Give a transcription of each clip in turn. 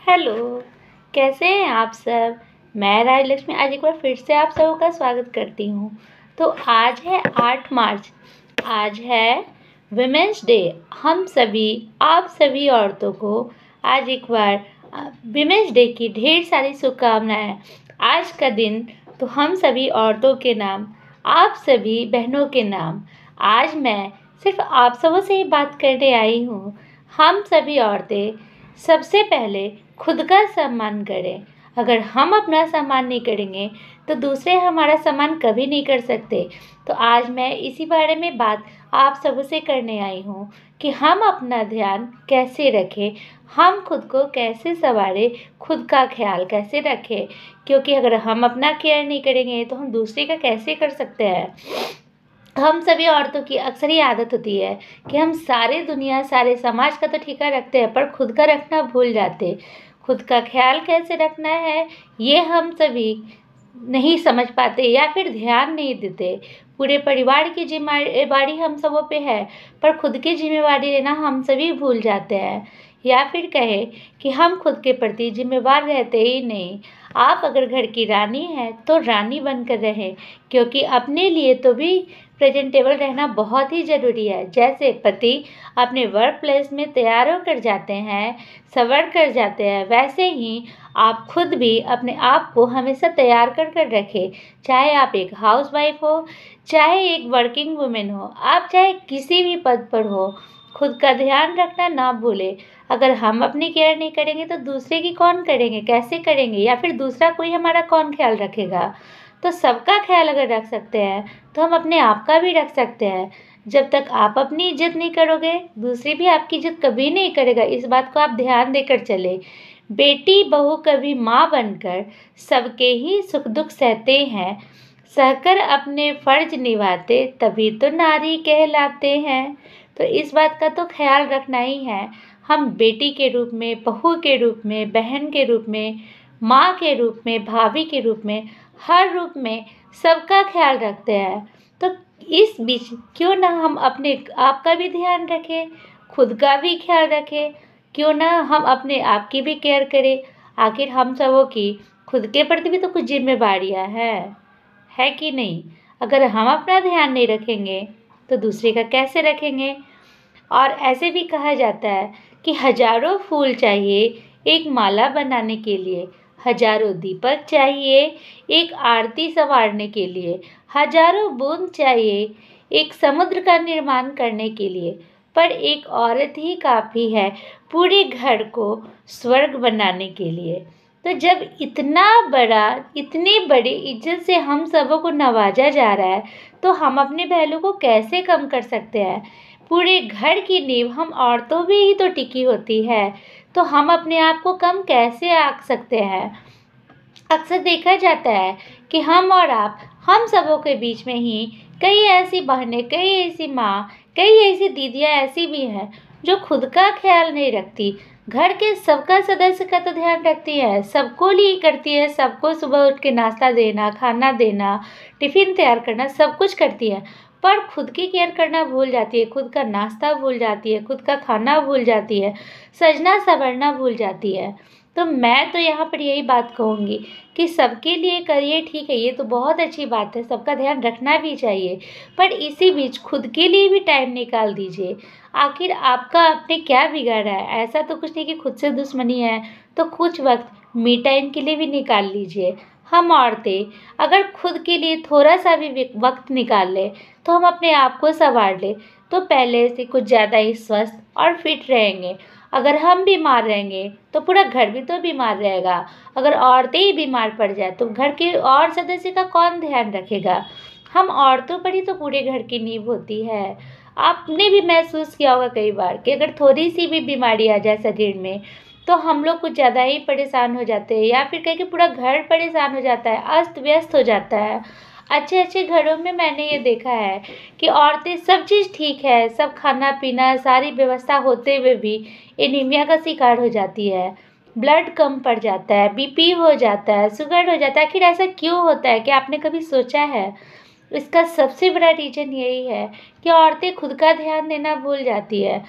Hello. कैसे हैं आप सब। मैं राजलक्ष्मी आज एक बार फिर से आप सबों का स्वागत करती हूँ। तो आज है 8 मार्च। आज है विमेंस डे। हम सभी आप सभी औरतों को आज एक बार विमेंस डे की ढेर सारी शुभकामनाएं। आज का दिन तो हम सभी औरतों के नाम, आप सभी बहनों के नाम, आज मैं सिर्फ आप सबों से ही बात करने आई हूँ। हम सभी औरतें सबसे पहले खुद का सम्मान करें। अगर हम अपना सम्मान नहीं करेंगे तो दूसरे हमारा सम्मान कभी नहीं कर सकते। तो आज मैं इसी बारे में बात आप सबसे करने आई हूँ कि हम अपना ध्यान कैसे रखें, हम खुद को कैसे संवारें, खुद का ख्याल कैसे रखें। क्योंकि अगर हम अपना केयर नहीं करेंगे तो हम दूसरे का कैसे कर सकते हैं। हम सभी औरतों की अक्सर ही आदत होती है कि हम सारे दुनिया सारे समाज का तो ठिका रखते हैं पर खुद का रखना भूल जाते। खुद का ख्याल कैसे रखना है ये हम सभी नहीं समझ पाते या फिर ध्यान नहीं देते। पूरे परिवार की जिम्मेवारी हम सबों पे है पर खुद की जिम्मेवारी लेना हम सभी भूल जाते हैं, या फिर कहे कि हम खुद के प्रति जिम्मेवार रहते ही नहीं। आप अगर घर की रानी हैं तो रानी बनकर रहें, क्योंकि अपने लिए तो भी प्रेजेंटेबल रहना बहुत ही ज़रूरी है। जैसे पति अपने वर्क प्लेस में तैयार होकर जाते हैं, संवर कर जाते हैं, वैसे ही आप खुद भी अपने आप को हमेशा तैयार कर रखें। चाहे आप एक हाउसवाइफ हो, चाहे एक वर्किंग वुमेन हो, आप चाहे किसी भी पद पर हो, खुद का ध्यान रखना ना भूलें। अगर हम अपनी केयर नहीं करेंगे तो दूसरे की कौन करेंगे, कैसे करेंगे, या फिर दूसरा कोई हमारा कौन ख्याल रखेगा। तो सबका ख्याल अगर रख सकते हैं तो हम अपने आप का भी रख सकते हैं। जब तक आप अपनी इज्जत नहीं करोगे दूसरी भी आपकी इज्जत कभी नहीं करेगा। इस बात को आप ध्यान देकर चले। बेटी बहू कभी माँ बनकर सबके ही सुख दुख सहते हैं, सहकर अपने फर्ज निभाते तभी तो नारी कहलाते हैं। तो इस बात का तो ख्याल रखना ही है। हम बेटी के रूप में, बहू के रूप में, बहन के रूप में, माँ के रूप में, भाभी के रूप में, हर रूप में सबका ख्याल रखते हैं। तो इस बीच क्यों ना हम अपने आप का भी ध्यान रखें, खुद का भी ख्याल रखें। क्यों ना हम अपने आप की भी केयर करें। आखिर हम सबों की खुद के प्रति भी तो कुछ जिम्मेवारियां है कि नहीं। अगर हम अपना ध्यान नहीं रखेंगे तो दूसरे का कैसे रखेंगे। और ऐसे भी कहा जाता है कि हजारों फूल चाहिए एक माला बनाने के लिए, हजारों दीपक चाहिए एक आरती संवारने के लिए, हजारों बूंद चाहिए एक समुद्र का निर्माण करने के लिए, पर एक औरत ही काफ़ी है पूरे घर को स्वर्ग बनाने के लिए। तो जब इतना बड़ा, इतनी बड़ी इज्जत से हम सबों को नवाजा जा रहा है तो हम अपने पहलू को कैसे कम कर सकते हैं। पूरे घर की नींव हम औरतों भी ही तो टिकी होती है, तो हम अपने आप को कम कैसे आंक सकते हैं। अक्सर देखा जाता है कि हम और आप, हम सबों के बीच में ही कई ऐसी बहनें, कई ऐसी माँ, कई ऐसी दीदियाँ ऐसी भी हैं जो खुद का ख्याल नहीं रखती। घर के सबका सदस्य का तो ध्यान रखती है, सबको लिए करती है, सबको सुबह उठ के नाश्ता देना, खाना देना, टिफ़िन तैयार करना, सब कुछ करती है, पर खुद की केयर करना भूल जाती है, खुद का नाश्ता भूल जाती है, खुद का खाना भूल जाती है, सजना संवरना भूल जाती है। तो मैं तो यहाँ पर यही बात कहूँगी कि सबके लिए करिए, ठीक है, ये तो बहुत अच्छी बात है, सबका ध्यान रखना भी चाहिए, पर इसी बीच खुद के लिए भी टाइम निकाल दीजिए। आखिर आपका आपने क्या बिगाड़ा है। ऐसा तो कुछ नहीं कि खुद से दुश्मनी है, तो कुछ वक्त मी टाइम के लिए भी निकाल लीजिए। हम औरतें अगर खुद के लिए थोड़ा सा भी वक्त निकाल लें तो हम अपने आप को संवार लें तो पहले से कुछ ज़्यादा ही स्वस्थ और फिट रहेंगे। अगर हम बीमार रहेंगे तो पूरा घर भी तो बीमार रहेगा। अगर औरतें ही बीमार पड़ जाए तो घर के और सदस्य का कौन ध्यान रखेगा। हम औरतों पर ही तो पूरे घर की नींव होती है। आपने भी महसूस किया होगा कई बार कि अगर थोड़ी सी भी बीमारी आ जाए शरीर में तो हम लोग कुछ ज़्यादा ही परेशान हो जाते हैं, या फिर कह के पूरा घर परेशान हो जाता है, अस्त व्यस्त हो जाता है। अच्छे अच्छे घरों में मैंने ये देखा है कि औरतें सब चीज़ ठीक है, सब खाना पीना सारी व्यवस्था होते हुए भी एनीमिया का शिकार हो जाती है, ब्लड कम पड़ जाता है, बीपी हो जाता है, शुगर हो जाता है। आखिर ऐसा क्यों होता है, कि आपने कभी सोचा है। इसका सबसे बड़ा रीज़न यही है कि औरतें खुद का ध्यान देना भूल जाती है।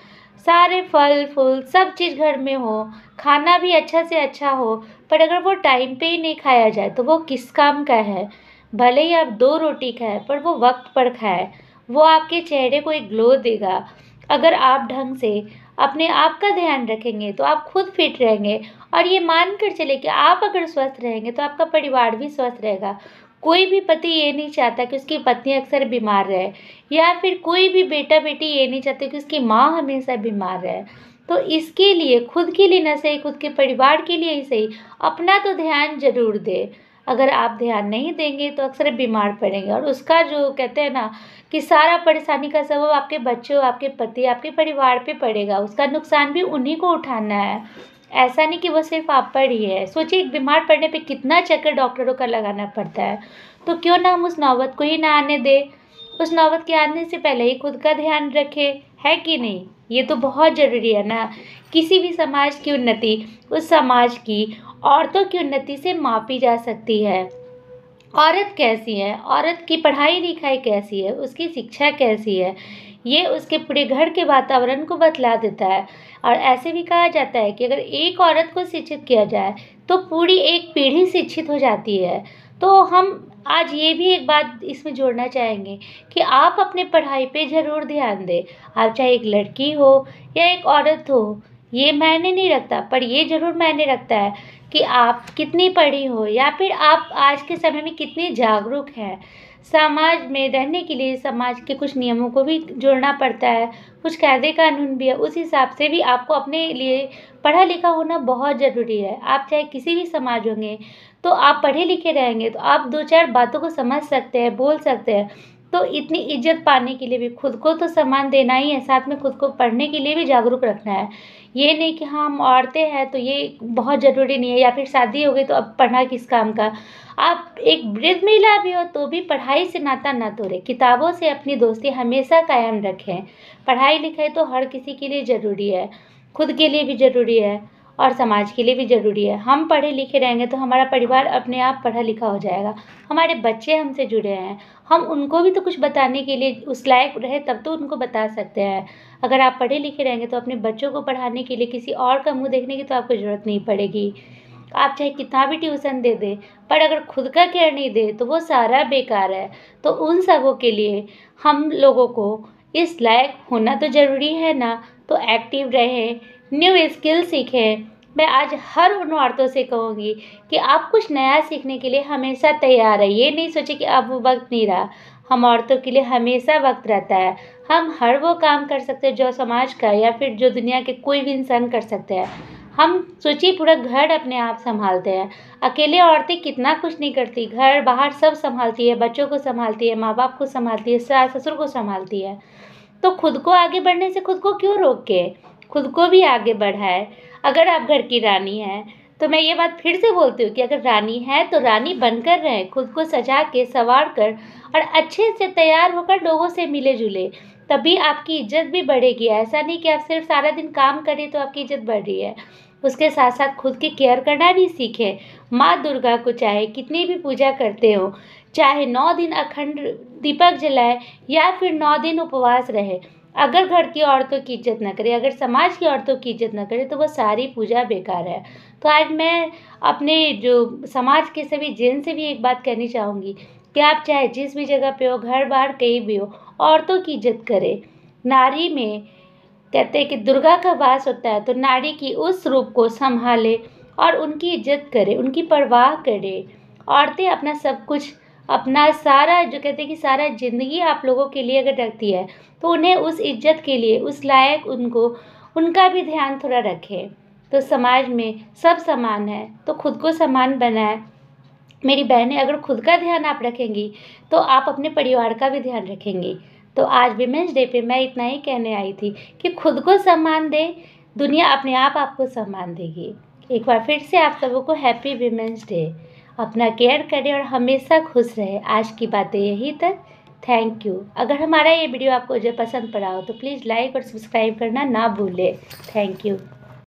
सारे फल फूल सब चीज़ घर में हो, खाना भी अच्छा से अच्छा हो, पर अगर वो टाइम पे ही नहीं खाया जाए तो वो किस काम का है। भले ही आप 2 रोटी खाएँ पर वो वक्त पर खाएँ, वो आपके चेहरे को एक ग्लो देगा। अगर आप ढंग से अपने आप का ध्यान रखेंगे तो आप खुद फिट रहेंगे, और ये मान कर चले कि आप अगर स्वस्थ रहेंगे तो आपका परिवार भी स्वस्थ रहेगा। कोई भी पति ये नहीं चाहता कि उसकी पत्नी अक्सर बीमार रहे, या फिर कोई भी बेटा बेटी ये नहीं चाहते कि उसकी माँ हमेशा बीमार रहे। तो इसके लिए खुद के लिए ना सही, खुद के परिवार के लिए ही सही, अपना तो ध्यान ज़रूर दें। अगर आप ध्यान नहीं देंगे तो अक्सर बीमार पड़ेंगे, और उसका जो कहते हैं ना कि सारा परेशानी का सबब आपके बच्चों, आपके पति, आपके परिवार पे पड़ेगा। उसका नुकसान भी उन्हीं को उठाना है। ऐसा नहीं कि वो सिर्फ आप पर ही है। सोचिए, एक बीमार पड़ने पे कितना चक्कर डॉक्टरों का लगाना पड़ता है। तो क्यों ना हम उस नौबत को ही ना आने दें। उस नौबत के आने से पहले ही खुद का ध्यान रखें, है कि नहीं? ये तो बहुत ज़रूरी है ना। किसी भी समाज की उन्नति उस समाज की औरतों की उन्नति से मापी जा सकती है। औरत कैसी है, औरत की पढ़ाई लिखाई कैसी है, उसकी शिक्षा कैसी है, ये उसके पूरे घर के वातावरण को बतला देता है। और ऐसे भी कहा जाता है कि अगर एक औरत को शिक्षित किया जाए तो पूरी एक पीढ़ी शिक्षित हो जाती है। तो हम आज ये भी एक बात इसमें जोड़ना चाहेंगे कि आप अपने पढ़ाई पे ज़रूर ध्यान दें। आप चाहे एक लड़की हो या एक औरत हो, ये मायने नहीं रखता, पर ये ज़रूर मायने रखता है कि आप कितनी पढ़ी हो, या फिर आप आज के समय में कितनी जागरूक हैं। समाज में रहने के लिए समाज के कुछ नियमों को भी जोड़ना पड़ता है, कुछ कायदे कानून भी है। उस हिसाब से भी आपको अपने लिए पढ़ा लिखा होना बहुत ज़रूरी है। आप चाहे किसी भी समाज होंगे, तो आप पढ़े लिखे रहेंगे तो आप 2-4 बातों को समझ सकते हैं, बोल सकते हैं। तो इतनी इज़्ज़त पाने के लिए भी खुद को तो सम्मान देना ही है, साथ में खुद को पढ़ने के लिए भी जागरूक रखना है। ये नहीं कि हाँ, हम औरतें हैं तो ये बहुत ज़रूरी नहीं है, या फिर शादी हो गई तो अब पढ़ना किस काम का। आप एक वृद्ध महिला भी हो तो भी पढ़ाई से नाता ना तोड़ें, किताबों से अपनी दोस्ती हमेशा कायम रखें। पढ़ाई लिखाई तो हर किसी के लिए ज़रूरी है, खुद के लिए भी ज़रूरी है और समाज के लिए भी ज़रूरी है। हम पढ़े लिखे रहेंगे तो हमारा परिवार अपने आप पढ़ा लिखा हो जाएगा। हमारे बच्चे हमसे जुड़े हैं, हम उनको भी तो कुछ बताने के लिए उस लायक रहे तब तो उनको बता सकते हैं। अगर आप पढ़े लिखे रहेंगे तो अपने बच्चों को पढ़ाने के लिए किसी और का मुँह देखने की तो आपको ज़रूरत नहीं पड़ेगी। आप चाहे कितना भी ट्यूशन दे दें, पर अगर खुद का केयर नहीं दे तो वो सारा बेकार है। तो उन सबों के लिए हम लोगों को इस लायक होना तो ज़रूरी है ना। तो एक्टिव रहें, न्यू स्किल सीखें। मैं आज हर उन औरतों से कहूँगी कि आप कुछ नया सीखने के लिए हमेशा तैयार है। ये नहीं सोचे कि अब वो वक्त नहीं रहा। हम औरतों के लिए हमेशा वक्त रहता है। हम हर वो काम कर सकते हैं जो समाज का या फिर जो दुनिया के कोई भी इंसान कर सकते हैं। हम सोचिए, पूरा घर अपने आप संभालते हैं। अकेले औरतें कितना कुछ नहीं करती, घर बाहर सब संभालती है, बच्चों को संभालती है, माँ बाप को संभालती है, सास ससुर को संभालती है। तो खुद को आगे बढ़ने से खुद को क्यों रोके, खुद को भी आगे बढ़ाए। अगर आप घर की रानी हैं तो मैं ये बात फिर से बोलती हूँ कि अगर रानी है तो रानी बनकर रहें, खुद को सजा के संवार कर और अच्छे से तैयार होकर लोगों से मिले जुले, तभी आपकी इज्जत भी बढ़ेगी। ऐसा नहीं कि आप सिर्फ सारा दिन काम करें तो आपकी इज्जत बढ़ रही है। उसके साथ साथ खुद की केयर करना भी सीखें। माँ दुर्गा को चाहे कितनी भी पूजा करते हो, चाहे 9 दिन अखंड दीपक जलाए या फिर 9 दिन उपवास रहे, अगर घर की औरतों की इज्जत न करे, अगर समाज की औरतों की इज्जत न करे तो वो सारी पूजा बेकार है। तो आज मैं अपने जो समाज के सभी जन से भी एक बात कहनी चाहूँगी कि आप चाहे जिस भी जगह पे हो, घर बाहर कहीं भी हो, औरतों की इज्जत करें। नारी में कहते हैं कि दुर्गा का वास होता है, तो नारी की उस रूप को संभाले और उनकी इज्जत करे, उनकी परवाह करे। औरतें अपना सब कुछ, अपना सारा जो कहते हैं कि सारा ज़िंदगी आप लोगों के लिए अगर रखती है तो उन्हें उस इज्जत के लिए, उस लायक उनको, उनका भी ध्यान थोड़ा रखें। तो समाज में सब समान है तो खुद को समान बनाएं। मेरी बहनें, अगर खुद का ध्यान आप रखेंगी तो आप अपने परिवार का भी ध्यान रखेंगी। तो आज विमेंस डे पे मैं इतना ही कहने आई थी कि खुद को सम्मान दें, दुनिया अपने आप आपको सम्मान देगी। एक बार फिर से आप सबों को हैप्पी विमेंस डे। अपना केयर करें और हमेशा खुश रहें। आज की बातें यही तक। Thank you. अगर हमारा ये वीडियो आपको जो पसंद पड़ा हो तो प्लीज़ लाइक और सब्सक्राइब करना ना भूलें। Thank you.